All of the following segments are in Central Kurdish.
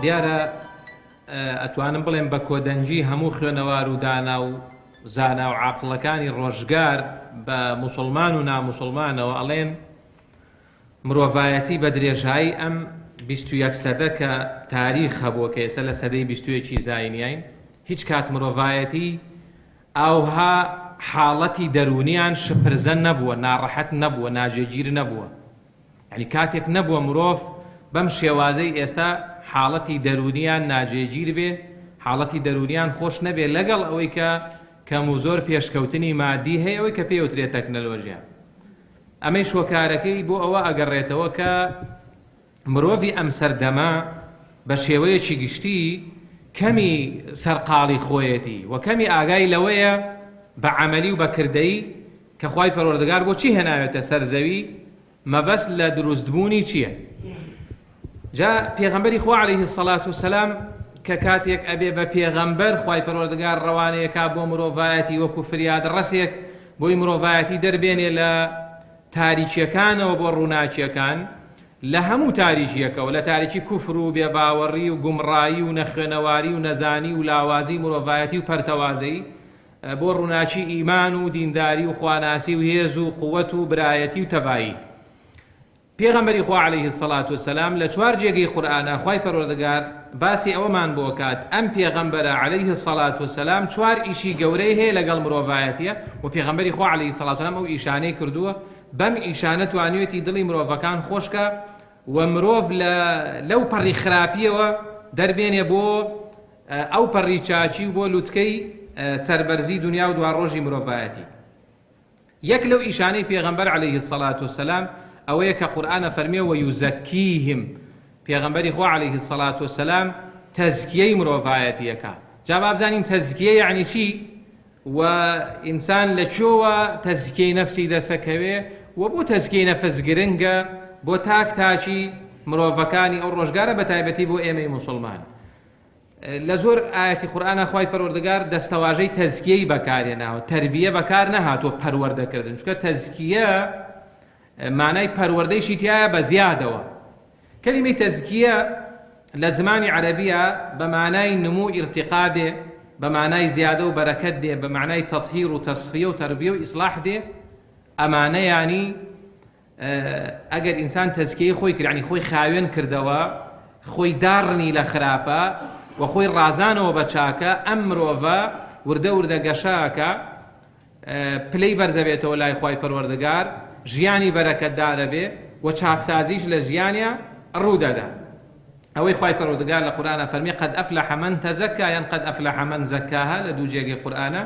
دیارە ئەتوانم بڵێم بە کۆدەنجی هەموو خوێنەوار و دانا و زانا و عاقڵەکانی ڕۆژگار بە موسڵمان و ناموسڵمانەوە ئەڵێن مرۆڤایەتی بە درێژایی ئەم 21 سەدە کە تاریخ هەبووە کە ئێستا لە سەدەی 21 زاینیین هیچ کات مرۆڤایەتی ئەوها حاڵەتی دەرونیان شپرزە نەبووە، ناڕەحەت نەبووە، ناجێگیر نەبووە. یعنی کاتێک نەبووە مرۆڤ بەم شێوازەی ئێستا حاڵەتی دەرونیان ناجێگیر بێ، حاڵەتی دەرونیان خۆش نەبێ لەگەڵ ئەوەی کە کەم و زۆر پێشکەوتنی مادی هەیە، ئەوەی کە پێوترێت تەکنەلۆژیا. ئەمەی شۆکارەکەی بۆ ئەوە ئەگەڕێتەوە کە مرۆڤی ئەم سەردەما بە شێوەیەکی گشتی کەمی سەرقاڵی خۆیەتی و کەمی ئاگای لەوەیە بە عەمەلی و بە کردەی کە خوای پەروەردگار بۆچی هێناوێتە سەر زەوی، مەبەست لە دروستبوونی چییە؟ جا پێغەمبەری خوا عەلەیهی السەڵات وسەلام کە کاتێک ئەبێ بە پێغەمبەر خوای پەروەردگار ڕەوانەیەکا بۆ مرۆڤایەتی وەکو فریاد ڕەسێک بۆی مرۆڤایەتی دەربێنێ لە تاریکیەکانەوە بۆ ڕووناکیەکان، لە هەموو تاریکیەکەوە، لە تاریکی کوفر و بێباوەڕی و گومڕایی و نەخوێنەواری و نەزانی و لاوازی مرۆڤایەتی و پەرتەوازەی بۆ ڕووناکی ئیمان و دینداری و خواناسی و هێز و قووەت و برایەتی و تەبایی. پێغەمبەری خوا عەلەیهی السەڵات وسەلام لە چوار جێگەی قورئانە خوای پەروەردگار باسی ئەوەمان بۆ کات ئەم پێغەمبەرە عەلەیهی السەڵات وسەلام چوار ئیشی گەورەی هەیە لەگەڵ مرۆڤایەتیە و پێغەمبەری خوا عەلەیهی السەڵات وسەلام ئەو ئیشانەی کردووە بەم ئیشانە توانوێتی دڵی مرۆڤەکان خۆشکە و مرۆڤ لەو پەڕی خراپیەوە دەربێنێ بۆ ئەو پەڕی چاچی و بۆ لوتکەی سەربەرزی دنیا و دوارڕۆژی مرۆڤایەتی. یەک لەو ئیشانەی پێغەمبەر عەلەیهی السەڵات وسەلام ئەوەیە کە قورئانە فەرمێ و یوزەکیهم، پێغەمبەری خوا عەلەیهی السەڵات وسەلام تەزکیەی مرۆڤایەتیەکە. جا با بزانین تەزکیە یعنی چی و ئینسان لە چۆوە تەزکیەی نەفسی دەسەکەوێ و بۆ تەزکیەی نەفس گرنگە بۆ تاچی مرۆڤەکانی ئەو ڕۆژگارە بە تایبەتی بۆ ئێمەی موسڵمان. لە زۆر ئایەتی قورئانە خوای پەروەردگار دەستەواژەی تەزکیەی بەکارهێناوە، تەربیە بەکار نەهاتوە پەروەردەکردن، چونکە تەزکیە مانای پەروەردەیشی تایە بە زیادەوە. کەلیمەی تەزکیە لە زمانی عەرەبیە بە مانای نمو ئیرتیقا دێ، بە مانای زیادە و بەرەکەت دێ، بە مانای تەطهیر و تەصفیە و تەربیە و ئیسلاح دێ. ئەمانە یعنی ئەگەر ئینسان تەزکیەی خۆی کرد، یعنی خۆی خاوێن کردەوە، خۆی داڕنی لە خراپە و خۆی ڕازانەوە بە چاکە، ئەم مرۆڤە وردە وردە گەشاکە پلەی بەرزەبێتەوە لای خوای پەروەردگار، ژیانی بەرەکەتدار دەبێ و چاکسازیش لە ژیانیا ڕوودەدا. ئەوەی خوای پەروەردگار لە قورئانە فەرمی قەد ئەفلەح من تەزەکا یان قەد ئەفلەح من زەکاها لە دوو جێگەی قورئانە.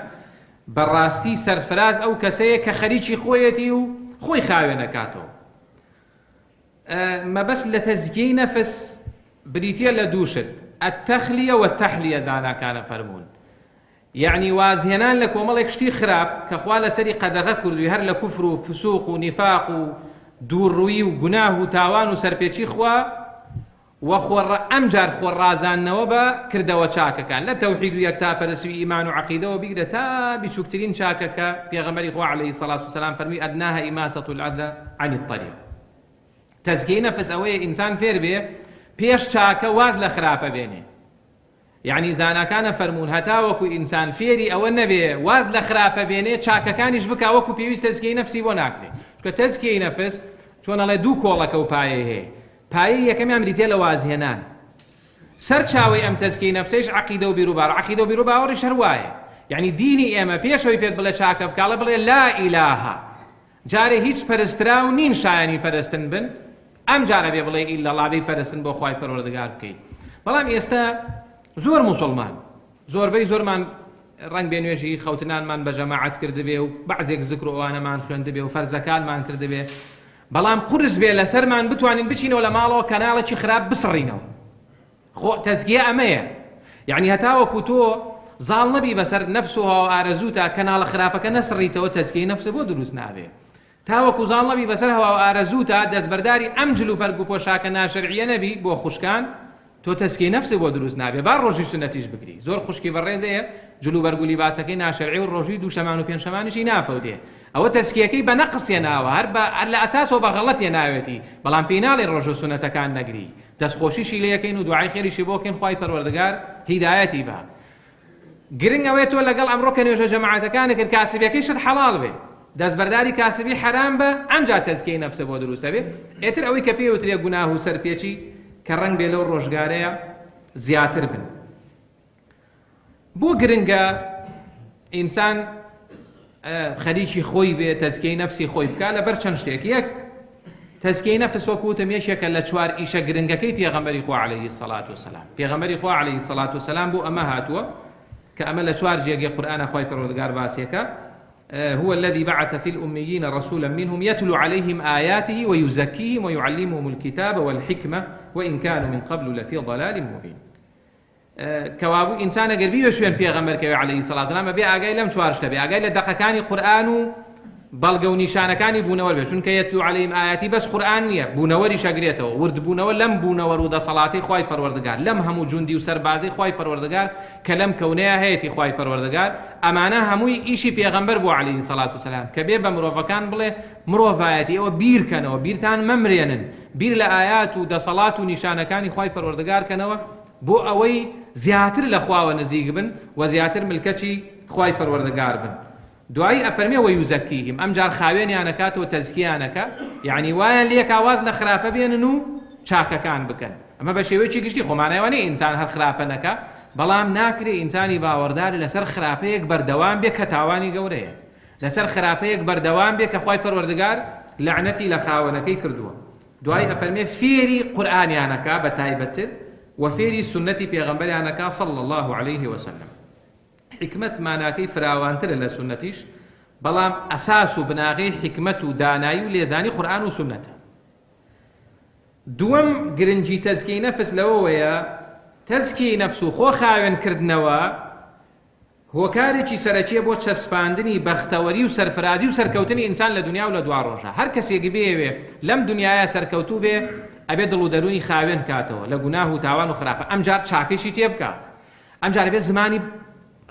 بەڕاستی سەرفراز ئەو کەسەیە کە خەریکی خۆیەتی و خۆی خاوێنەکاتەوە. مەبەست لە تەزکیەی نەفس بریتیە لە دووشت، التەخلیە والتەحلیە زاناکانە فەرموون. یعنی وازهێنان لە کۆمەڵێک شتی خراپ کە خوا لەسەری قەدەغە کردووی هەر لە کوفر و فسوق و نیفاق و دووڕووی و گوناه و تاوان و سەرپێچی خوا و ئەمجار خۆڕازانەوە بە کردەوە چاکەکان لە تەوحید و یەکتاپەرستی و ئیمان و عەقیدەوە بیگرە تا بیچووکترین چاکەکە. پێغەمبەری خوا عەلەیهی السەڵات وسەلام فەرمی ئەدناها ئیماتەة الأذى عن الطریق. تەزکیەی نەفس ئەوەیە ئینسان فێر بێ پێش چاکە واز لە خراپە بێنێ. یعنی زاناکانە فەرموون هەتا وەکو ئینسان فێری ئەوە نەبێ واز لە خراپە بێنێ چاکەکانیش بکا وەکو پێویست تەزکیەی نەفسی بۆ ناکرێت. چونکە تەزکیەی نەفس چۆن ئەڵێ دوو کۆڵەکە و پایەی هەیە. پایەی یەکەمیان بریتێ لە وازهێنان، سەر چاوەی ئەم تەزکیەی نەفسەیش عەقیدە و بیرروباڕ، عەقیدە و بیرروباوەڕیش هەر وایە. یعنی دینی ئێمە پێشەوەی پێت بڵێ چاکە بکاڵە بڵێ لا ئیلاها، جارێ هیچ پەرسترا و نین شایانی پەرستن بن، ئەم جارە بێ بڵێ ئیلەڵڵا بێ پەرستن بۆ خوای پەروەردگار بکەیت. بەڵام ئێستا زۆر موسڵمان، زۆربەی زۆرمان ڕەنگ بێ نوێژی خەوتنانمان بە جەماعەت کردبێ و بەعزێک زکر و ئەوانەمان خوێندبێ و فەرزەکانمان کردبێ، بەڵام قورس بێ لەسەرمان بتوانین بچینەوە لە ماڵەوە کەناڵێکی خراپ بسڕینەوە. خۆ تەزکیە ئەمەیە. یعنی هەتاوەکو تۆ زاڵ نەبی بەسەر نەفس و هەوا ئارەزووتە کەناڵە خراپەکە نەسڕیتەوە، تەزکیەی نەفسە بۆ دروست نابێ. تاوەکو زاڵ نەبی بەسەر هەوا و ئارەزووتە دەستبەرداری ئەم جلو پەرگ و پۆشاکە ناشەرعیە نەبی بۆ خوشکان، تۆ تەزکیەی نەفس بۆ دروست نابێ. با ڕۆژی سونەتیش بگری. زۆر خوشکی بەڕێزەیە جلو بەرگ و لیباسەکەی ناشەرعی و ڕۆژی دوو شەمان و پێنج شەمانیشی نافەوتێ. ئەوە تەزکیەکەی بە نەقص هێناوە، هەر لە ئەساسەوە بە غەڵەت هێناوێتی، بەڵام پێی ناڵێ ڕۆژ و سونەتەکان نەگری. دەستخۆشیشی لێ یەکەین و دوعای خێریشی بۆ بکەین خوای پەروەردگار هیدایەتی بە. گرنگ ئەوەیە تۆ لەگەڵ ئەمڕۆ کە نوێژە جەماعەتەکانت کرد کاسبیەکەیشت حەڵاڵ بێ، دەستبەرداری کاسبی حرام بە، ئەمجا تەزکیەی نەفسە بۆ دروستە بێ. ئێتر ئەوەی کە پێوترێ گوناه و سەرپێچی کە ڕەنگ بێ لەو ڕۆژگارەیە زیاتر بن. بۆ گرنگە ئینسان خەریکی خۆی بێ، تەزکیەی نەفسی خۆی بکات لەبەر چەند شتێک. یەک، تەزکیەی نەفس وەکوتم یەکێکە لە چوار ئیشە گرنگەکەی پێغەمبەری خوا عەلەیهی السەڵات وەسەلام. پێغەمبەری خوا عەلەیهی السەڵات وەسەلام بۆ ئەمە هاتووە کە ئەمە لە چوار جێگەی قورئانە خوای پەروەردگار باسیەکە. هو الذي بعث في الأميين رسولا منهم يتلو عليهم آياته ويزكيهم ويعلمهم الكتاب والحكمة وإن كانوا من قبل لفي ضلال مبين. كوابو إنسان قربي وشوين بيغمبر كوي عليه الصلاة والسلام بي آقاي لم شوارش تبي آقاي لدقكاني قرآن بەڵگە و نیشانەکانی بوونەوەر بێت، چونکە یەتلو عەلەیهیم ئاياتی بەس قورئان نییە، بوونەوەریش ئەگرێتەوە، ورد بوونەوە لەم بوونەوەر و دەسەڵاتی خوای پەروەردگار، لەم هەموو جوندی و سەربازی خوای پەروەردگار کە لەم کەونەیە هەیەی خوای پەروەردگار. ئەمانە هەمووی ئیشی پێغەمبەر بوو عەلەیهی سەڵات وسەلام کە بێ بە مرۆڤەکان بڵێ مرۆڤایەتی ئەوە بیرکەنەوە، بیرتان مەمرێنن، بیر لە ئايات و دەسەڵات و نیشانەکانی خوای پەروەردگار کەنەوە بۆ ئەوەی زیاتر لە خواوە نزیک بن و زیاتر ملکەتی خوای پەروەردگار بن. دوایی ئەفەرمێ وەیوزەکیهم، ئەم جار خاوێنیانەکاتەوە تەزکییانەکە، یعنی وایان لێک ئاواز لە خراپە بێنن و چاکەکان بکەن. ئەمە بە شێوەیەکی گشتی خۆمانەوەنی ئینسان هەر خراپە نەکە، بەڵام ناکرێ ئینسانی باوەڕدار لەسەر خراپەیەک بەردەوام بێ کە تاوانی گەورەیە، لەسەر خراپەیەک بەردەوام بێ کە خوای پەروەردگار لەعنەتی لە خاوەنەکەی کردووە. دوای ئەفەرمێ فێری قورئانیانەکە بە تایبەتتر و فێری سونەتی پێغەمبەریانەکە صلی الله عليه وسلم. حکمت ماناکەی فراوانترە لە سنەتیش، بەڵام ئەساس و بناغی حکمت و دانایی و لێزانی قورئان و سنەتە. دووەم گرنگی تەزکیەی نەفس لەوەیە تەزکیەی نەفس و خۆ خاوێنکردنەوە هۆکارێکی سەرەکیە بۆ چەسپاندنی بەختەوەری و سەرفرازی و سەرکەوتنی ئینسان لە دنیا و لە دوا ڕۆژە. هەر کەسێکی بێوێ لەم دنیاە سەرکەوتوو بێ ئەبێ دڵ و دەرونی خاوێن کاتەوە لە گوناه و تاوان و خراپە، ئەمجار چاکەیشی تێ بکات، ئەمجار بێ زمانی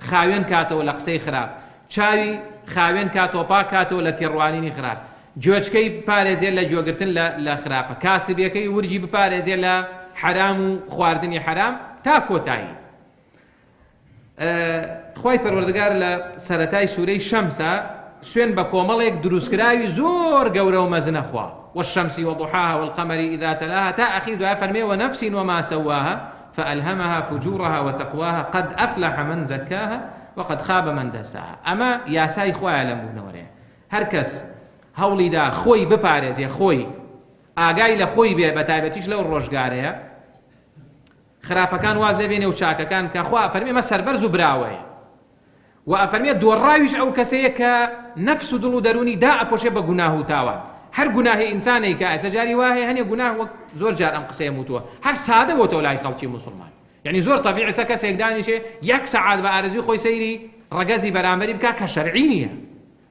خاوێن کاتەوە لە قسەی خراپ، چاوی خاوێن کاتەوە پاک کاتەوە لە تێڕوانینی خراپ، گوێچکەی بپارێزێت لە گوێگرتن لە خراپە، کاسبیەکەی ورجی بپارێزێت لە حرام و خواردنی حرام تا کۆتایی. خوای پەروەردگار لە سەرەتای سوورەی شەمسە سوێن بە کۆمەڵێک دروستکراوی زۆر گەورە و مەزنە خوا، والشەمسی وضحاها والقمر إذا تلاها تا ئەخیر دوای فەرمێ ونفس وما سواها فألهمها فجورها وتقواها قد أفلح من زكاها وقد خاب من دساها. أما ياساي خويا لمبونوري هر کس هەوڵی دا خۆی بپارێزێ، خۆی ئاگای لە خۆی بێ بە تایبەتیش لەو ڕۆژگارەیە خراپەکان واز لێبێنێ و چاکەکان کە خوا فەرمێ مە سەربەرز و براوەیە و ئەفەرمێ دۆڕاویش ئەو کەسەیە کە نەفس و دڵ و دەرونی دا ئەپۆشێ بە گوناه و تاوان. هەر گوناهی ئینسانێک کە ئەسە جاری وایە هەنێ گوناه وەک زۆر جار ئەم قسەیە وتووە هەر سادە بۆتەوە لای خەڵکی مسلمان، یعنی زۆر طەبیعی سە کەسێک دانیشێ یەک سەعات بە ئارەزوی خۆی سەیری ڕەگەزی بەرامبەری بکات کە شەرعی نییە،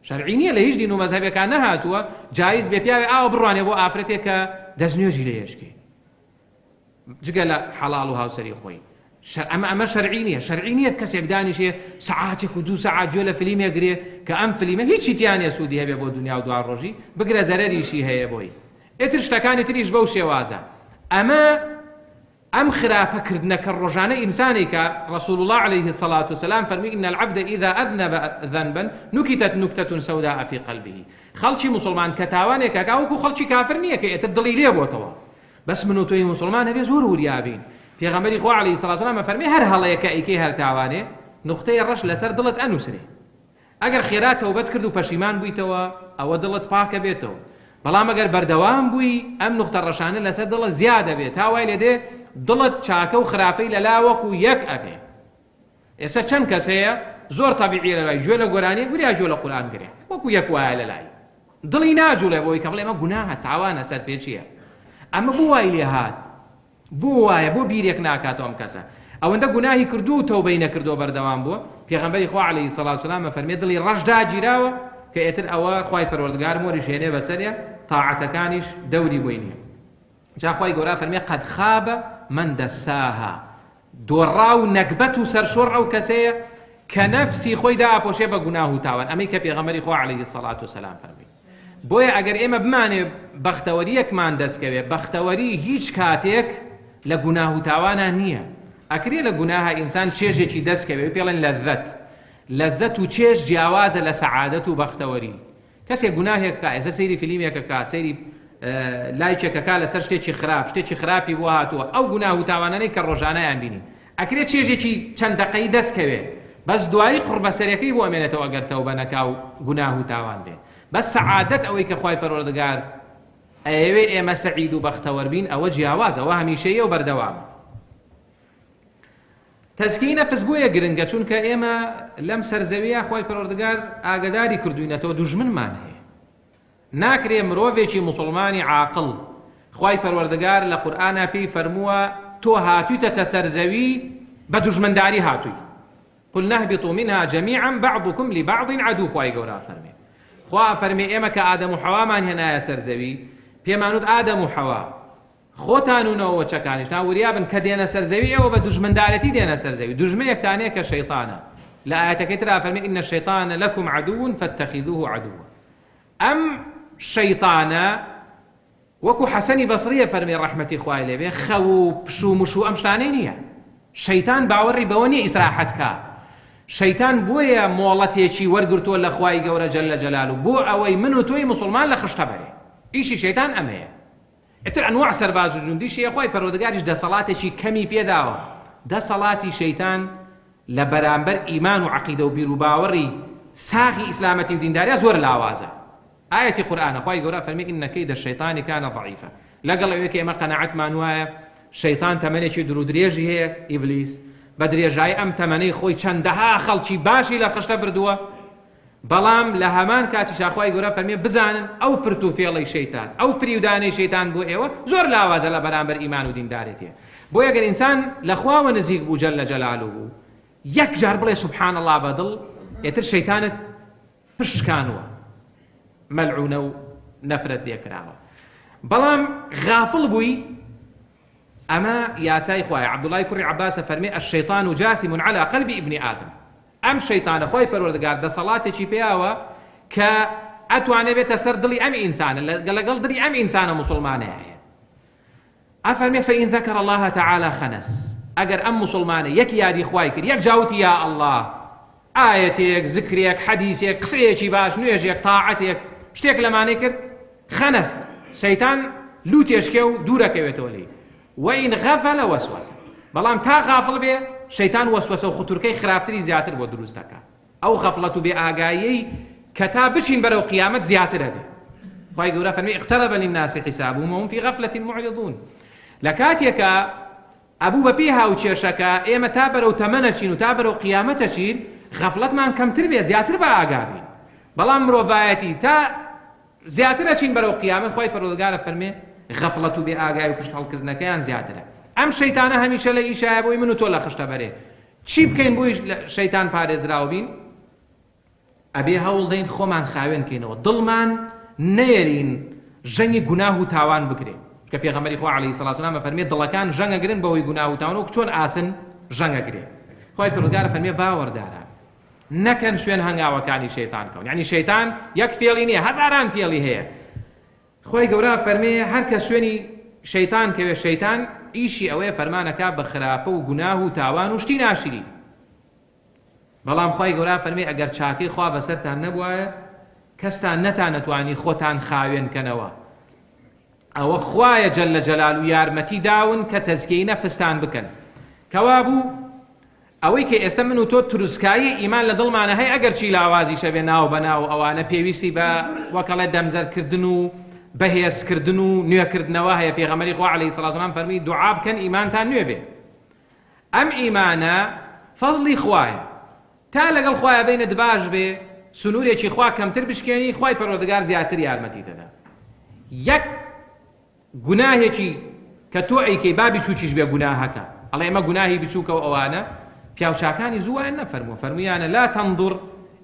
شەرعی نییە، لە هیچ دین و مەذهەبێکان نەهاتووە جایز بێ پیاوێ ئاوە بڕوانێ بۆ ئافرەتێک کە دەستنوێژی لێ هێشکێ جگە لە حەڵاڵ و هاوسەری خۆی. ئەمە شەرعی نییە، شەرعی نییە کەسێک دانیشێ سەعاتێک و 2 سەعات گوێ لە فیلمێک گرێ کە ئەم فیلمە هیچی تیانێ سوودی هەبێ بۆ دنیا و دوا ڕۆژی بگرە زەرەریشی هەیە بۆی. ئێتر شتەکانی تریش بەو شێوازە. ئەم خراپەکردنەکە ڕۆژانە ئینسانی کە ڕەسوول الله عليه الصلاة والسلام فەرمی إن العبد إذا أذنب ذنبا نكتت نكتة سوداء في قلبه. خەڵکی مسلمان کە تاوانێکە وەکو خەڵکی کافر نییە کە ئێتر دڵی لێ بۆتەوە، بەس من و تۆی مسلمان هەبێ زۆر وریابین. پێغەمبەری خوا عەلەیهی سەڵات وسەلام فەرمی هەر هەڵەیەکە ئەیکەی هەر تاوانێ نوختەی ڕەش لەسەر دڵت ئەنووسرێ. ئەگەر خێرات تەوبەت کرد و پەشیمان بوویتەوە ئەوە دڵت پاکە بێتەوە، بەڵام ئەگەر بەردەوام بووی ئەم نوختە ڕەشانە لەسەر دڵت زیادە بێت تا وای لێدێ دڵت چاکە و خراپەی لەلا وەکو یەک ئەبێ. ئێستا چەند کەس هەیە زۆر تەبیعیە لەلای گوێ لە گۆرانیەک گوریا گوێ لە قورئان گرێ وەکو یەک وایە لەلای دڵی ناجوڵێ بۆی کە بڵێ ئەمە گوناهە تاوانە سەرپێچییە. ئەمە بۆ وای لێ هات، بۆ وایە بۆ بیرێک ناکاتەوە ئەم کەسە ئەوەندە گوناهی کردو و تەوبەی نەکردەوە بەردەوام بووە. پێغەمبەری خوا عەلەیهی سەڵات وسەلام فەرمێ دڵی ڕەشدا گیراوە کە ئێتر ئەوە خوای پەروەردگار مۆریش هێنێ بەسەریە تاعەتەکانیش دەوری بۆی نییە. جا خوای گەورە فەرمێ قەد خابە من دەساها، دۆڕا و نەکبەت و سەرشۆڕ ئەو کەسەیە کە نەفسی خۆی دا ئاپۆشێ بە گوناه و تاوان. ئەمەی کە پێغەمبەری خوا عەلەیهی سەڵات وسەلام فەرمی. بۆیە ئەگەر ئێمە بمانێ بەختەوەریەکمان دەستکەوێ، بەختەوەری هیچ کاتێک لە گوناه و تاوانە نییە. ئەکرێ لە گوناها ئینسان چێژێکی دەستکەوێ پێڵێن لەزەت و چێژ جیاوازە لە سەعادەت و بەختەوەری. کەسێک گوناهێک کا ئێستا سەیری فیلمێکە کا سەیری لایکێکەکە لەسەر شتێکی خراپی بۆ هاتووە ئەو گوناه و تاوانانەی کە ڕۆژانەیان بینی ئەکرێ چێژێکی چەند دەقەی دەستکەوێ بەس دوایی قوربەسەرەکەی بۆ ئەمێنێتەوە ئەگەر تەوبە نەکا و گوناه و تاوان بێ. بەس سەعادەت ئەوەی کە خوای پەروەردگار ئەوێ ئێمە سەعید و بەختەوەر بین ئەوە جیاوازە، ئەوە هەمیشەیە و بەردەوامە. تەزکیەی نەفس بۆیە گرنگە چونکە ئێمە لەم سەرزەویە خوای پەروەردگار ئاگاداری کردوینەتەوە دوژمنمان هەیە. ناکرێ مرۆڤێکی موسڵمانی عاقڵ خوای پەروەردگار لە قورئانە پێی فەرمووە تۆ هاتوویتە سەرزەوی بە دوژمنداری هاتووی. قل نهبطوا منها جميعا بعضكم لبعض عدو. خوای گەورە فەرمێ خوا فەرمێ ئێمە کە ئادەم و حەوامان هێنایە سەرزەوی پێمانوت ئادەم و حەوا خۆتان و نەوەچەکانیش ناوریابن کە دێنە سەرزەوی ئێوە بە دوژمندارەتی دێنە سەرزەوی. دوژمنێکتانەیە کە شەیطانە. لە ئاەتەکەی ترا فەرمێ ئین الشەیطان لەکم عدو فاتخذوه عدوا. ئەم شەیطانە وەکو حەسەنی بەسڕیە فەرمێ ڕەحمەتی خوای لێبێ خەو و پش و مش و ئەم شتانەی نییە. شەیطان باوەڕی بەوە نییە ئیسراحەت کا. شەیطان بۆیە مۆڵەتێکی وەرگرتووە لە خوای گەورە جەلە جەلالوو بۆ ئەوەی من و تۆی موسڵمان لە خشتە بەرێ. ئیشی شەیطان ئەمەیە. ئیتر ئەنواع سەرباز و جوندیشی خوای پەروەردگاریش دەسەڵاتێکی کەمی پێداوە. دەسەڵاتی شەیطان لە بەرامبەر ئیمان و عەقیدە و بیر و باوەڕی ساغی ئیسلامەتی و دینداریە زۆر لاوازە. ئاەتی قورئانە خوای گەورە فەرمێ ئین کەیدە الشەیطانی کانە ضەعیفە. لەگەڵ ئەوەی کە ئێمە قەناعەتمان وایە شەیطان تەمەنێکی دوور و درێژی هەیە ئیبلیس بە درێژایی ئەم تەمەنەی خۆی چەندەها خەڵکی باشی لە خشتە بردووە، بەڵام لە هەمان کاتیشا خوای گەورە فەرمێ بزانن ئەو فرت و فێڵەی شەیطان ئەو فریودانەی شەیطان بۆ ئێوە زۆر لاوازە لە بەرامبەر ئیمان و دیندارێتیە. بۆیە ئەگەر ئینسان لە خواوە نزیک بوو جەلە جەلالوو بوو یەک جار بڵێ سوبحان الله بەدڵ ئێتر شەیطانت پشکانوە مەلعونە و نەفرەت لێکراوە. بەڵام غافڵ بووی ئەمە یاسای خوایە. عەبدوڵای کوڕی عەباسە فەرمێ الشەیطان جاثم على قلب ابن آدم. ئەم شەیطانە خوای پەروەردگار دەسەڵاتێکی پێیاوە کە ئەتوانێ بێتە سەر دڵی ئەم ئینسانە لەگەڵ دڵی ئەم ئینسانە موسڵمانەیە هەیە. ئەفەرمێ فەئین ذەکەر الله تعالى خەنەس. ئەگەر ئەم موسڵمانە یەک یادی خوای کرد یەک جاوتی یا الله ئاەتێک زکرێک حەدیسێک قسەیەکی باش نوێژێک تاعەتێک شتێک لەمانەی کرد خەنەس شەیطان لوتێشکێ و دوورەکەوێتەوە لێی. وئین غەفەلە وەسوەسە. بەڵام تا غافڵ بێ شەیطان وەسوەسە و خوتورکەی خراپتری زیاتر بۆ دروست دەکات. ئەو غەفڵەت و بێ ئاگاییەی کە تا بچین بەرەو قیامەت زیاترە بێ. خوای گەورە فەرمێ اقترب للناس حسابهم وهم في غفلة معرضون. لە کاتێکە ئەبوو بە پێی هاوچێشەکە ئێمە تا بەرەو تەمەنەچین و تا بەرەو قیامەتەچین غەفڵەتمان کەمتر بێ زیاتر بە ئاگابین. بەڵام مرۆڤایەتی تا زیاتر ئەچین بەرەو قیامەت خوای پەروەردگارە فەرمێ غەفڵەت و بێ ئاگای و پشت هەڵکردنەکەیان زیاترە. ئەم شەیطانە هەمیشە لە ئیشایە بۆی من و تۆ لە خشتە بەرێ. چی بکەین بۆی شەیطان پارێزراوە بین؟ ئەبێ هەوڵ دەین خۆمان خاوێن کەینەوە دڵمان نەیەرین ژەنگی گوناه و تاوان بکرێن. کە پێغەمبەری خوا عەلەیهی سەڵات و سەلام فەرمێ دڵەکان ژەنگەگرن بەهۆی گوناه و تاوان وەکو چۆن ئاسن ژەنگەگرێ. خوای پەروەردگار فەرمێ باوەڕداران نەکەن شوێن هەنگاوەکانی شەیطان کەون. یعنی شەیطان یەک فێڵی نییە هەزاران فێڵی هەیە. خوای گەورە فەرمێ هەر کەس شوێنی شەیطان کەوێ شەیطان ئیشی ئەوەیە فەرمانەکە بە خراپە و گوناه و تاوان و شتی ناشری. بەڵام خوای گەورە فەرمێ ئەگەر چاکەی خوا بەسەرتان نەبوایە کەستان نەتانەتوانی خۆتان خاوێنکەنەوە. ئەوە خوایە جەلە جەلال و یارمەتی داون کە تەزکیەی نەفستان بکەن. کەوا بوو ئەوەی کە ئێستا من و تۆ تروسکایی ئیمان لە دڵمانە هەیە ئەگەر چی لاوازی شەبێ ناو بەناو ئەوانە پێویستی بە وەکەڵێ دەمزەرکردن و بەهێزکردن و نوێکردنەوە هەیە. پێغەمبەری خوا عەلەیهی سەڵات و سەلام فەرمی دوعا بکەن ئیمانتان نوێ بێ. ئەم ئیمانە فەزڵی خوایە تا لەگەڵ خوایە بینت باش بێ سنوورێکی خوا کەمتر بشکێنی خوای پەروەردگار زیاتر یارمەتی دەدا. یەک گوناهێکی کە تۆ ئەیکەی بابی چووکیش بێ گوناهەکە ئەڵێ ئێمە گوناهی بچووکە و ئەوانە پیاوچاکانی زوویان نەفەرمووە فەرموویانە لا تنظر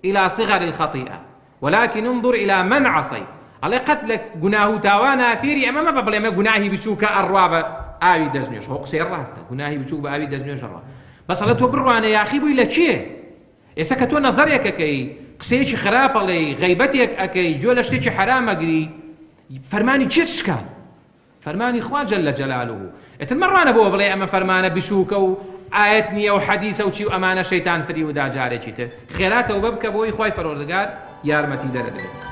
إلى صغر الخطيئة ولكن انظر إلى من عصيت. ئەڵێ قەت لە گوناه و تاوانە فێری ئەمە مەبە بڵێ ئێمە گوناهی بچووکە ئەڕوا بە ئاوی دەستنوێش. خۆ قسەی ڕاستە گوناهی بچووک بە ئاوی دەستنوێش ئەڕوا. بەس ئەڵێ تۆ بڕوانە یاخی بووی لە چییە؟ ئێستا کە تۆ نەزەرێک ئەکەی قسەیەکی خراپەڵێی غەیبەتێک ئەکەی گوێ لە شتێکی حەرام ئەگری فەرمانی چێت شکان فەرمانی خوا جەلە جەلالوه ئێتر مەڕوانە بۆ بڵێ ئەمە فەرمانە بشووکە و ئاەت نییە و حەدیسە و چی و ئەمانە شەیتان فری و داجارێکی تر خێراتەوە بە بکە بۆی خوای پەروەردگار یارمەتی دەرەبێت